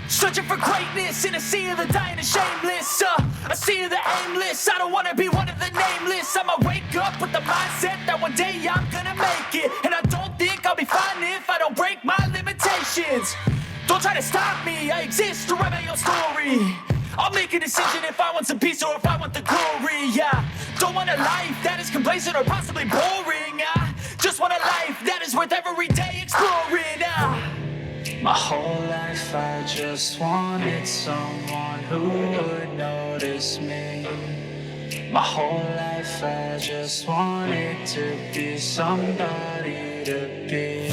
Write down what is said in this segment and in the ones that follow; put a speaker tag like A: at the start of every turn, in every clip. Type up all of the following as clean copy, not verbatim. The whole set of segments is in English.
A: Searching for greatness in a sea of the dying and shameless, a sea of the aimless. I don't wanna be one of the nameless. I'ma wake up with the mindset that one day I'm gonna make it, and I don't think I'll be fine if I don't break my limitations. Don't try to stop me, I exist to write my own story. I'll make a decision if I want some peace or if I want the glory. Yeah, don't want a life that is complacent or possibly boring. I just want a life that is worth every day exploring.
B: My whole life I just wanted someone who would notice me. My whole life I just wanted to be somebody to be.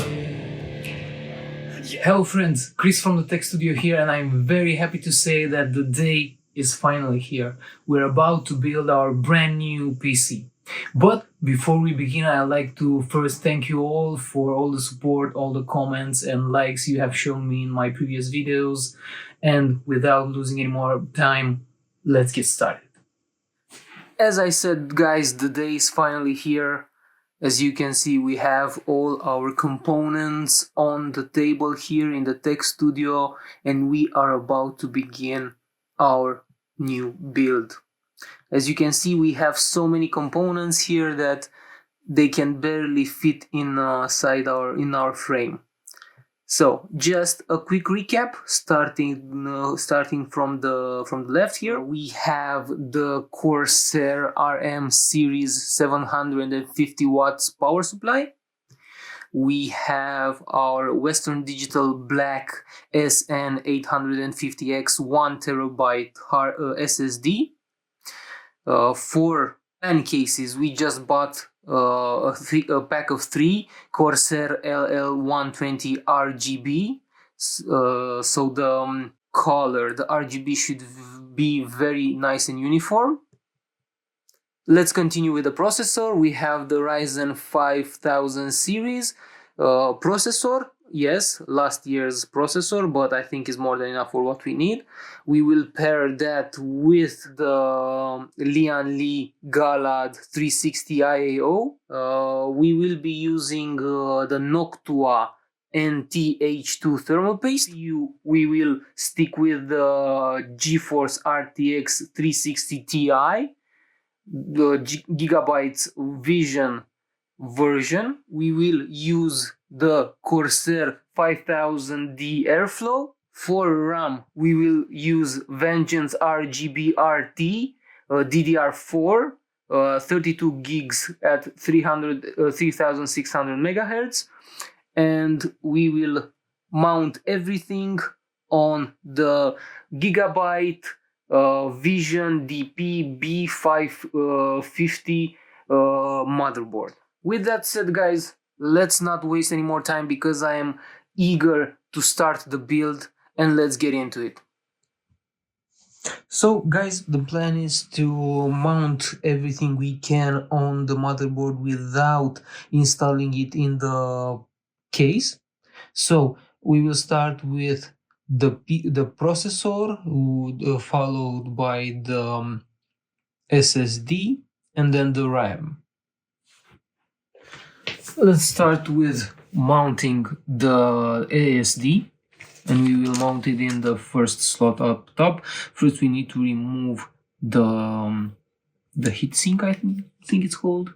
C: Hello friends, Chris from the Tech Studio here, and I'm very happy to say that the day is finally here. We're about to build our brand new PC. But before we begin, I'd like to first thank you all for all the support, all the comments and likes you have shown me in my previous videos. And without losing any more time, let's get started. As I said, guys, the day is finally here. As you can see, we have all our components on the table here in the Tech Studio, and we are about to begin our new build. As you can see, we have so many components here that they can barely fit inside our frame. So just a quick recap, starting from the left here, we have the Corsair RM series 750 watts power supply. We have our Western Digital Black SN850X 1TB SSD. For fan cases, we just bought a pack of 3 Corsair LL120 RGB. So the color, the RGB should be very nice and uniform. Let's continue with the processor. We have the Ryzen 5000 series processor. Yes, last year's processor, but I think is more than enough for what we need. We will pair that with the Lian Li Galahad 360 IAO. We will be using the Noctua NT-H2 thermal paste. We will stick with the GeForce RTX 360 Ti, the Gigabyte Vision version. We will use the Corsair 5000D Airflow. For RAM, we will use Vengeance RGB RT DDR4 32 gigs at 3600 megahertz, and we will mount everything on the Gigabyte Vision DP B550 motherboard. With that said, guys, let's not waste any more time because I am eager to start the build, and let's get into it. So guys, the plan is to mount everything we can on the motherboard without installing it in the case. So we will start with the processor, followed by the SSD, and then the RAM. Let's start with mounting the ASD, and we will mount it in the first slot up top. First, we need to remove the heatsink, I think it's called.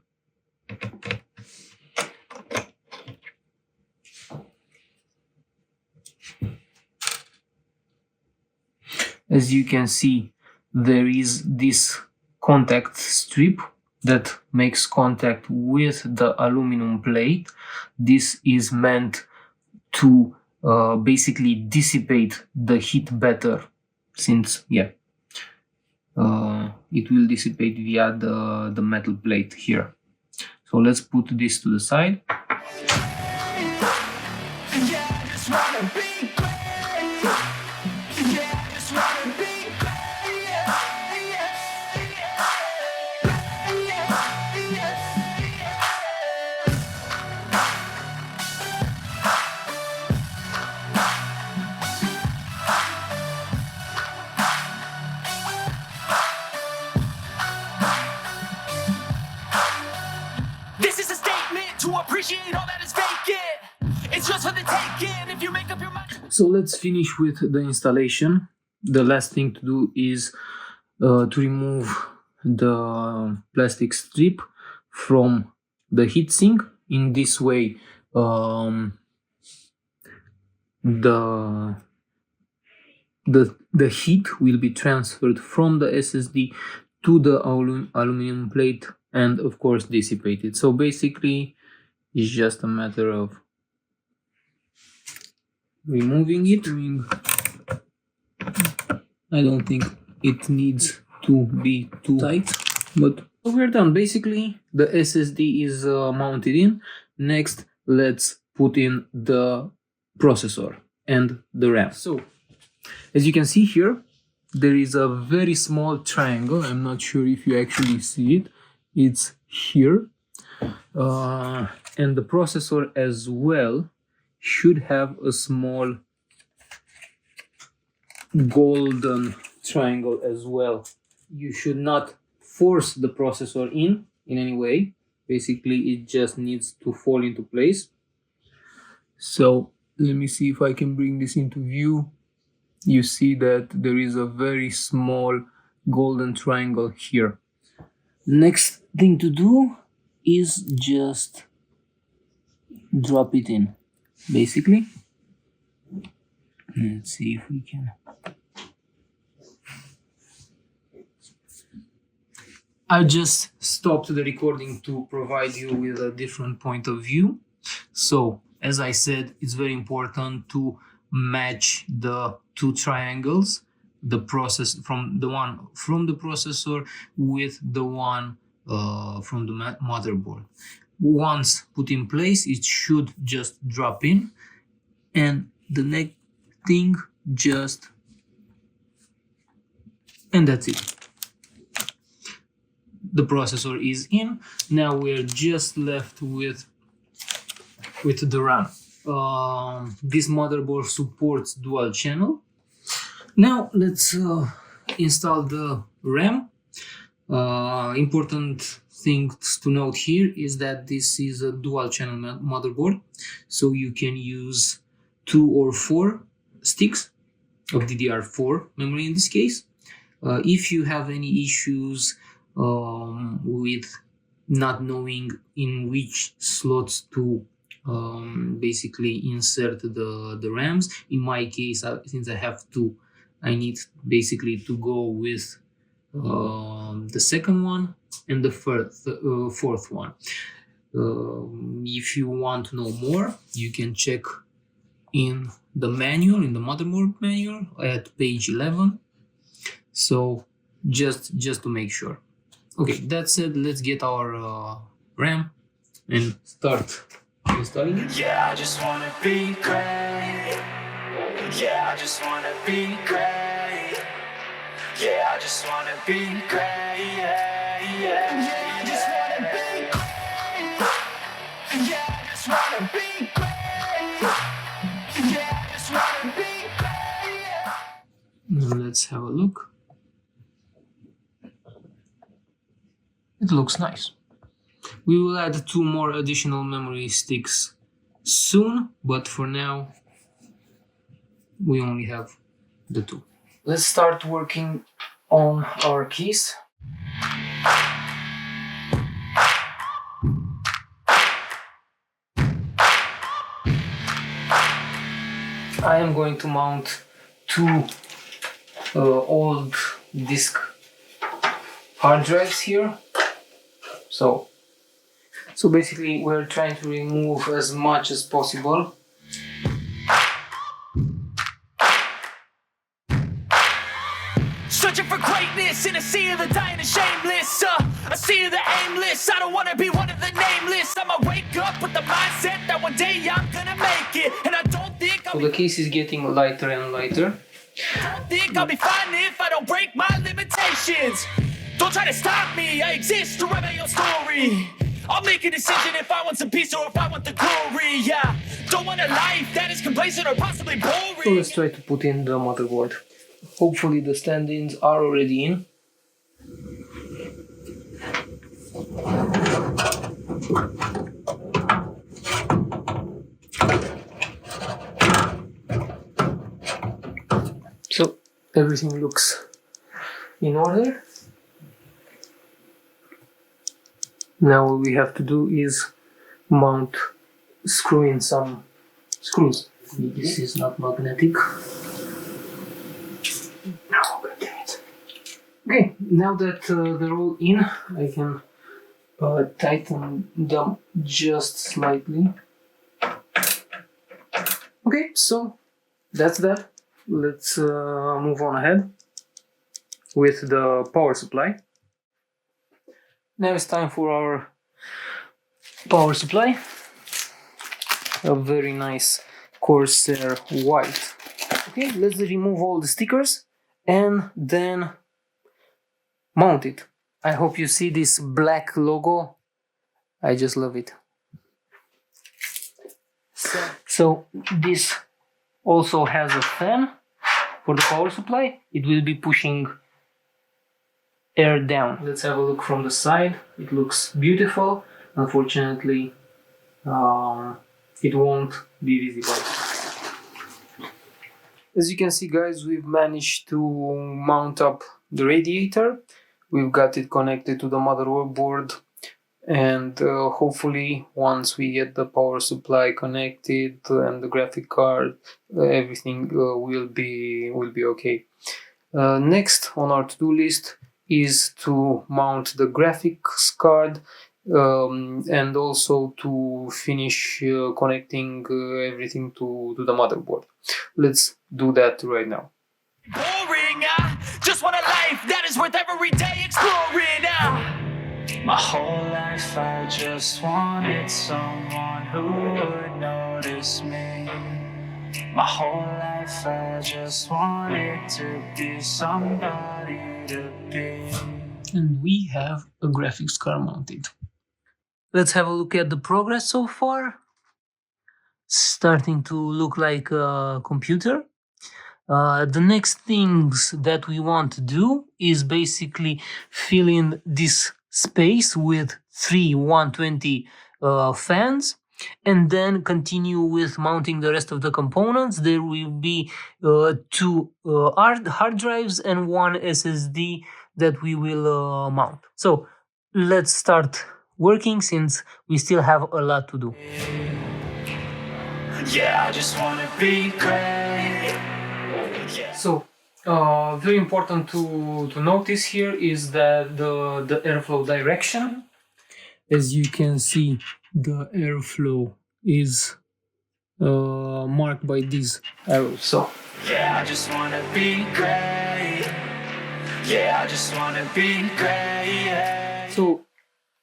C: As you can see, there is this contact strip that makes contact with the aluminum plate. This is meant to basically dissipate the heat better, since it will dissipate via the metal plate here. So let's put this to the side.
A: appreciate all that is vacant. It's just for the taking. If you make up your mind.
C: So let's finish with the installation. The last thing to do is to remove the plastic strip from the heatsink. In this way, the heat will be transferred from the SSD to the aluminum plate and of course dissipated. So basically it's just a matter of removing it. I don't think it needs to be too tight, but we're done. Basically the SSD is mounted in. Next, let's put in the processor and the RAM. So as you can see here, there is a very small triangle. I'm not sure if you actually see it. It's here. And the processor as well should have a small golden triangle as well. You should not force the processor in any way. Basically, it just needs to fall into place. So let me see if I can bring this into view. You see that there is a very small golden triangle here. Next thing to do is just drop it in, basically. Let's see if we can. I just stopped the recording to provide you with a different point of view. So, as I said, it's very important to match the two triangles, the one from the processor with the one from the motherboard. Once put in place, it should just drop in, and the next thing and that's it. The processor is in. Now we're just left with the RAM. This motherboard supports dual channel. Now let's install the RAM. Important things to note here is that this is a dual channel motherboard, so you can use 2 or 4 sticks of DDR4 memory in this case. If you have any issues with not knowing in which slots to basically insert the RAMs, in my case, since I need basically to go with the second one and the fourth one. If you want to know more, you can check in the manual, in the motherboard manual at page 11. So just to make sure. Okay, that said, let's get our RAM and start installing it.
B: Yeah, I just wanna be great. Yeah, I just wanna be great. Yeah, I just wanna be great. Yeah, yeah. Yeah, I just wanna be great. Yeah, I just wanna be great. Yeah, I just wanna be great.
C: Now let's have a look. It looks nice. We will add 2 more additional memory sticks soon, but for now we only have the 2. Let's start working on our keys. I am going to mount 2 old disk hard drives here. So basically we're trying to remove as much as possible.
A: Searching for greatness in a sea of the dying and shameless, a sea of the aimless. I don't wanna be one of the nameless. I'ma wake up with the mindset that one day I'm gonna make it, and I don't think
C: So the case is getting lighter and lighter.
A: I don't think I'll be fine if I don't break my limitations. Don't try to stop me, I exist to write my own story. I'll make a decision if I want some peace or if I want the glory. Yeah, don't want a life that is complacent or possibly boring.
C: So let's try to put in the motherboard. Hopefully the stand-ins are already in. everything looks in order. Now all we have to do is screw in some screws. This is not magnetic. Okay, now that they're all in, I can tighten them just slightly. Okay, so that's that. Let's move on ahead with the power supply. Now it's time for our power supply. A very nice Corsair white. Okay, let's remove all the stickers and then mount it. I hope you see this black logo. I just love it. So this also has a fan for the power supply. It will be pushing air down. Let's have a look from the side. It looks beautiful. Unfortunately, it won't be visible. As you can see, guys, we've managed to mount up the radiator. We've got it connected to the motherboard, and hopefully once we get the power supply connected and the graphic card, everything will be okay. Next on our to-do list is to mount the graphics card and also to finish connecting everything to the motherboard. Let's do that right now.
A: Boring, I just want a life that is worth every day exploring.
B: My whole life I just wanted someone who would notice me. My whole life I just wanted to be somebody to be.
C: And we have a graphics card mounted. Let's have a look at the progress so far. Starting to look like a computer. The next things that we want to do is basically fill in this space with 3 120 fans, and then continue with mounting the rest of the components. There will be 2 hard drives and 1 SSD that we will mount. So let's start working, since we still have a lot to do.
B: Yeah, I just wanna be great.
C: So very important to notice here is that the airflow direction. As you can see, the airflow is marked by these arrows. So
B: Yeah, I just wanna be great. Yeah, I just wanna be great.
C: So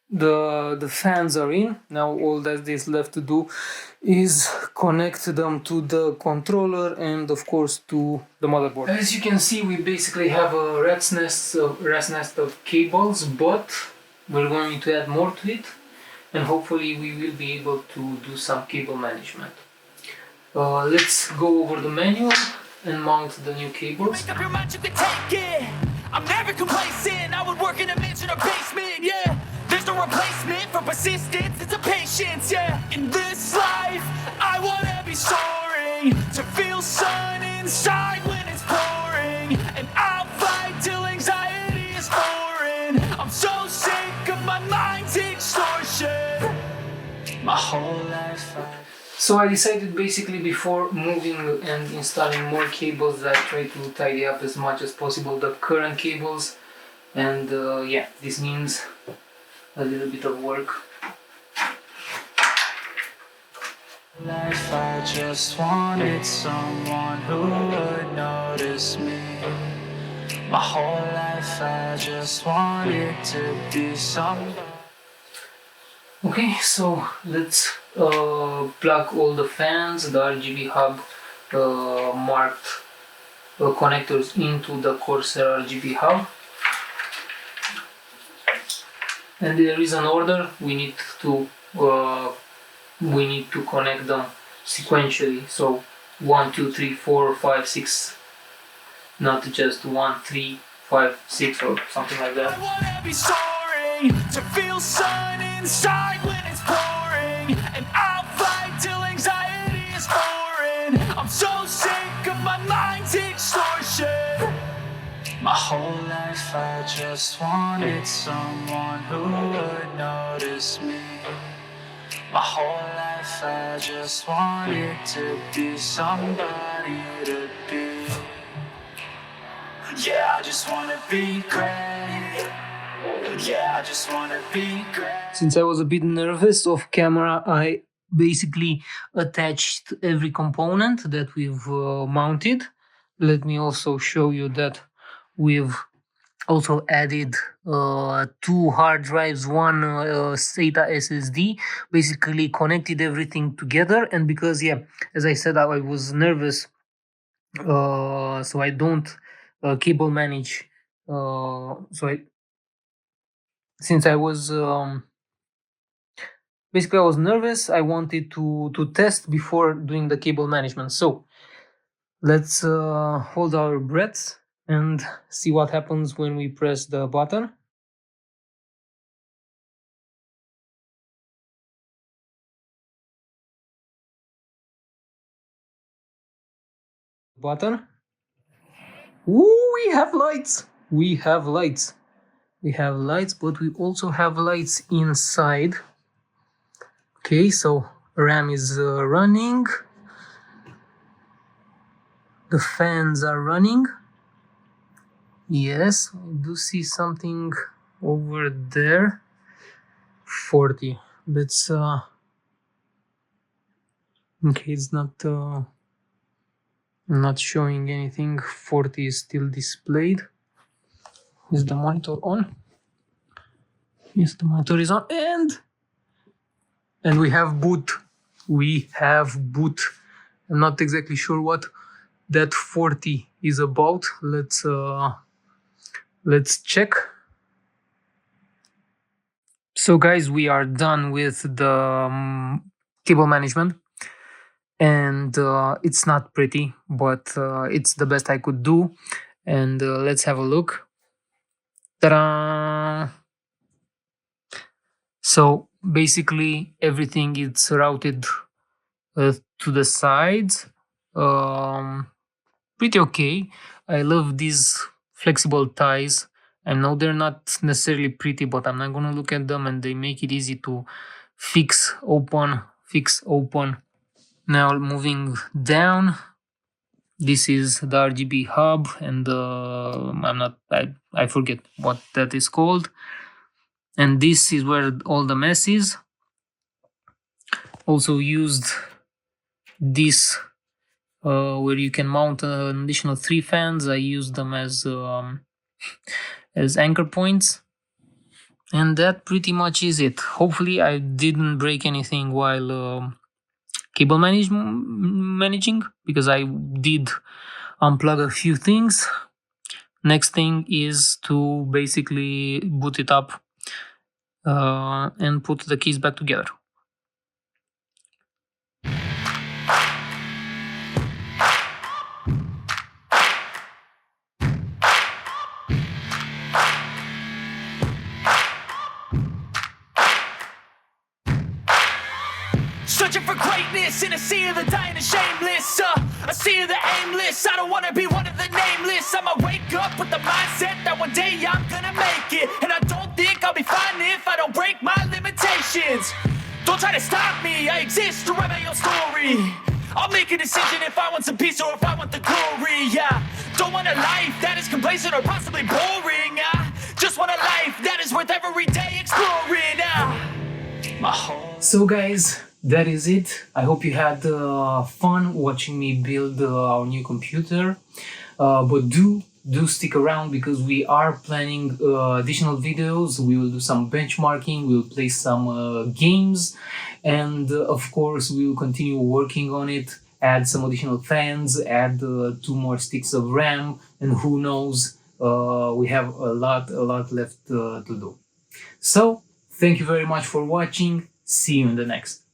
C: the fans are in. Now all that is left to do is connect them to the controller and of course to the motherboard. As you can see, we basically have a rat's nest of cables, but we're going to add more to it, and hopefully we will be able to do some cable management. Let's go over the manual and mount the new cables.
A: Make up your mind, you can take it. I'm never complacent. I would work in a mansion or basement, yeah. There's no replacement for persistence, it's a patience, yeah. In this life, I wanna be soaring, to feel sun inside when it's pouring, and I'll fight till anxiety is foreign. I'm so sick of my mind's extortion.
B: My whole life
C: So I decided basically before moving and installing more cables that I try to tidy up as much as possible the current cables, and yeah, this means a little bit of work.
B: life I just wanted someone who would notice me. My whole life I just wanted to be somebody.
C: Okay, so let's plug all the fans, the RGB hub marked connectors into the Corsair RGB hub. And there is an order. We need to connect them sequentially. So 1, 2, 3, 4, 5, 6, not just 1, 3, 5, 6 or something like that.
A: I wanna be soaring, to feel sun inside when it's pouring, and I'll fight till anxiety is foreign. I'm so sick of my mind's extortion.
B: My whole life I just wanted someone who would notice me. My whole life I just wanted to be somebody to be. Yeah, I just wanna be great. Yeah, I just wanna be great.
C: Since I was a bit nervous off camera, I basically attached every component that we've mounted. Let me also show you that we've also added 2 hard drives, one SATA SSD, basically connected everything together. And because, yeah, as I said, I was nervous, so I don't cable manage. Since I was basically I was nervous, I wanted to test before doing the cable management. So let's hold our breaths and see what happens when we press the button. Ooh, we have lights. We have lights, but we also have lights inside. Okay, so RAM is running. The fans are running. Yes, I do see something over there. 40. Let's okay, it's not showing anything. 40 is still displayed. Is the monitor on? Yes, the monitor is on, and we have boot. I'm not exactly sure what that 40 is about. Let's check. So guys, we are done with the cable management, and it's not pretty, but it's the best I could do. And let's have a look. Ta-da! So basically everything is routed to the sides. Pretty okay. I love these flexible ties. I know they're not necessarily pretty, but I'm not gonna look at them, and they make it easy to fix, open. Now moving down, this is the RGB hub, and I forget what that is called. And this is where all the mess is. Also used this where you can mount an additional 3 fans. I use them as anchor points, and that pretty much is it. Hopefully I didn't break anything while cable managing, because I did unplug a few things. Next thing is to basically boot it up and put the keys back together.
A: Searching for greatness in a sea of the dying and shameless. A sea of the aimless. I don't wanna be one of the nameless. I'ma wake up with the mindset that one day I'm gonna make it. And I don't think I'll be fine if I don't break my limitations. Don't try to stop me, I exist to write my own story. I'll make a decision if I want some peace or if I want the glory. Yeah, don't want a life that is complacent or possibly boring. I just want a life that is worth every day exploring.
C: So guys, that is it. I hope you had fun watching me build our new computer. But do stick around, because we are planning additional videos. We will do some benchmarking, we'll play some games, and of course we will continue working on it, add some additional fans, add 2 more sticks of RAM, and who knows, we have a lot left to do. So thank you very much for watching. See you in the next.